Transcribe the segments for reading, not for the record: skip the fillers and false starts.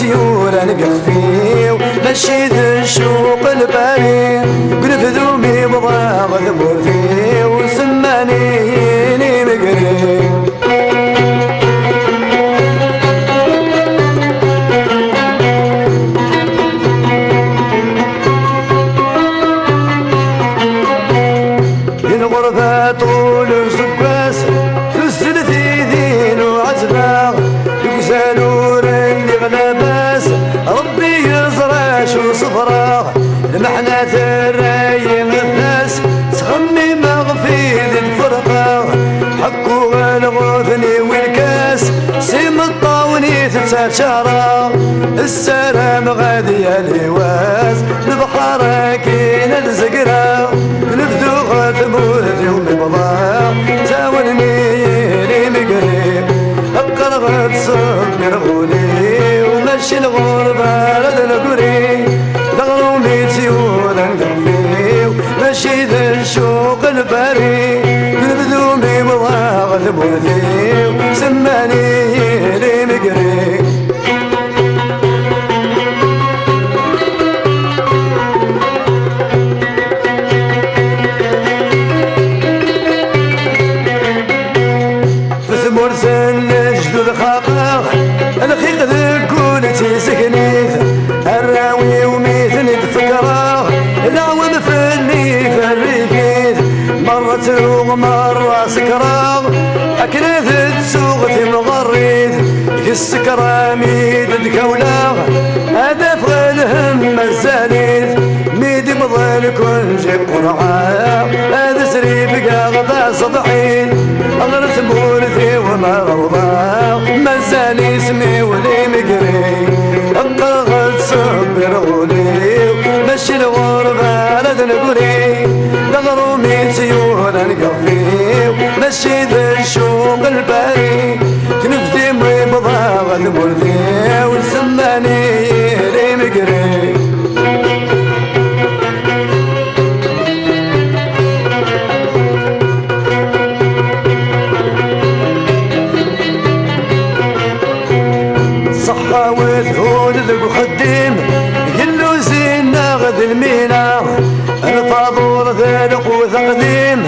سيورا نقفيو ماشي ذا الشوق الباري قلب ذومي بضاغ ذبورتي وسماني مقري الغربة طول سكاس تسل ثيذين وعزباغ يقزالور اللي غلباس ربي يزرع شو صفراغ المحنة الرايم الناس تغني مغفيد الفرقة حكو الغثني والكاس سيم الطاوني تتشارى السلام غادي الهواز البحر كين الزقرا نبدو غتمور اليوم بضاع زاولني لي مقريب ابقى غتصبر غولي ومشي الغربة لدى القري لغرومي سيولا نقفيو ماشي ذا الشوق الباري نبدو بضاع غتمور سماني لي مقريب مرسل جدود خاقاق الخيق ذكون تسكنيث الراوي وميثني تفكراغ العوام فني فريكيث مرة ومرة سكراغ أكناث تسوغ في مغريث السكراميد الكولاغ هذا فغلهم الزانيث ميدي مضل كل جيب قرعاق هذا سريب قاغضا صبحين أغرت مورثي وما غوضاق مازال اسمي ولي مقري أبقى غد صبر غولي ماشي الغربة لدى القري لغرومي سيولا نقفي ماشي ذا الشوق الباري تنفدي مبضا غد مورثي ونسماني لي مقري صحة وذهول ذق خديم قلو زينا غد المينا الفاضور ذلق وثقديم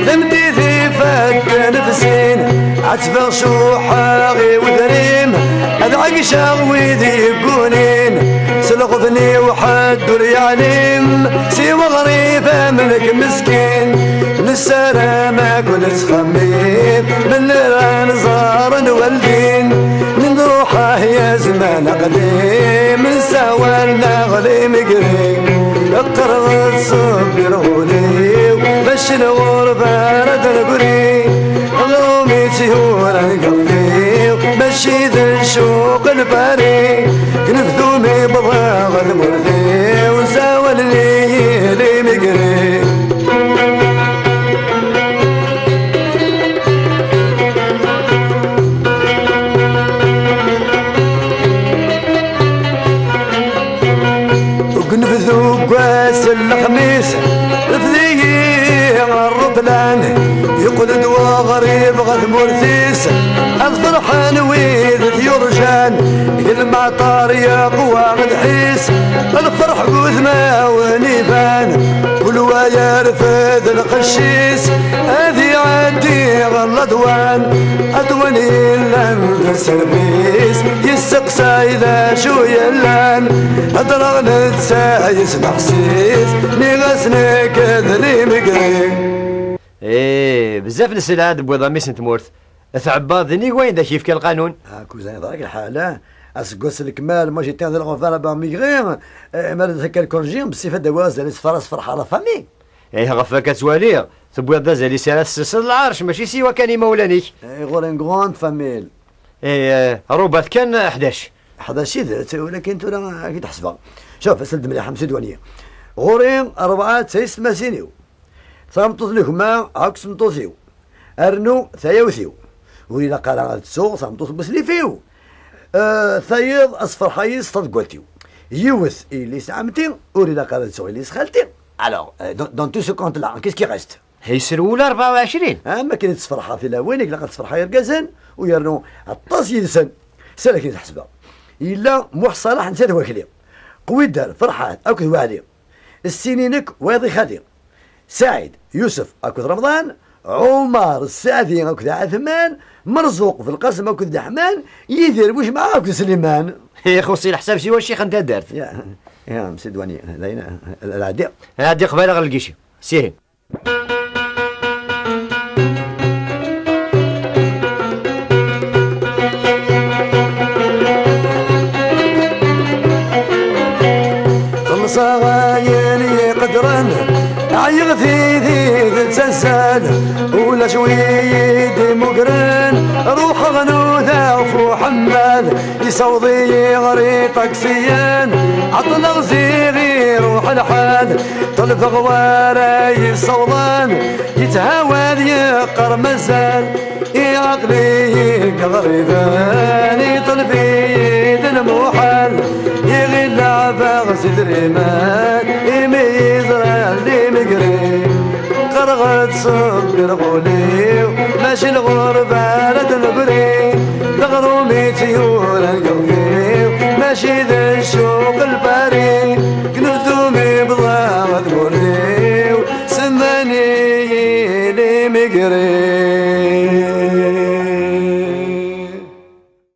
ذمدي ذي فك نفسين عتفغ شوحاغي وذريم أدعق شاغوي ذي يقونين سلغذني وحد رياليم سوى غريبة ملك مسكين للسلامة كنت خميم من الأنظار نولدين من روحه يا زمان قديم من سوى النغلي مقري اقرض صبر غولي ومشي الغربة رد القري غرومي سيورا نقفي ومشي ذا الشوق الباري كنفذومي بضاغ المرثي وساول لي مقري وكنفذو قواس الخميس فذيه الربلان يقلد وغريب غث مرثيس الفرحان ويذ يرجان المعطار يقوى غد حيس الفرح قثمة ونيفان كل ويرفذ القشيس هذي عدي غلدوان أدواني لم تسربيس يسقسى إذا شو يلان أدرغ نتسا يسمع حسيس نغسني كذلي مقري ايه بزاف السلعة بوضع ميسن تمورث ثعباض ذني وين ذا كيف كالقانون كوزين ذاك الحالة اسكوس الكمال ما جيت هذا الغفالة باميغرين ما ذاك الكونجيم بصفة دواز اللي فرس فرحة لا فامي ايه غفاك توالير تبويض ذا زالي سالس سلسل العرش ماشي سيوا كان مولانيك غورين غروند فاميل ايه روبات كان 11 11 ولكن تونا كي تحسبها شوف اسلد مليح مسدوانية غورين 4 6 مسينيو صامتوث لكما عكس مطوثيو ارنو ثيوثيو ولينا قرا تسوق صامتوث بسليفيو ثيض اصفر حيز تطقوتيو يوث اللي سامتين ولينا قرا تسوق اللي سخالتين الوغ دون تو سو كونت لا كيس كي ريست هي سروله 24 اما كاين تصفرحه في الاوانيك لقى تصفرحه يرقزن ويرنو الطاس يلسن سالا كي تحسبها إلا موح صلاح نسيت وكلي قوي دار فرحات أكد وعدي السنينك ويضي خدي سعيد يوسف أكد رمضان عمر السعدي أكد عثمان مرزوق في القسم أكد حمان يدير واش معاه أكد سليمان يا خوصي الحساب شي واش انت دارت يا مسدواني هذا العدي هادي قبيله غير القيشي سيهي صغاين يقدرن عيغ ثيثي تسال ولا شويد مقرن روح غنوذا وفو حماد يصوضي غريطك سيان عطل غزيري روح الحال طلف غوارا يصوضان يتهاوى يقر مزال يعقلي كغريبان يطلب يد المحال يغل عبا سدري مان يميز اللي مقري قرغت صبر غولي ماشي الغربة لا تنبري تغرومي تيور القلبي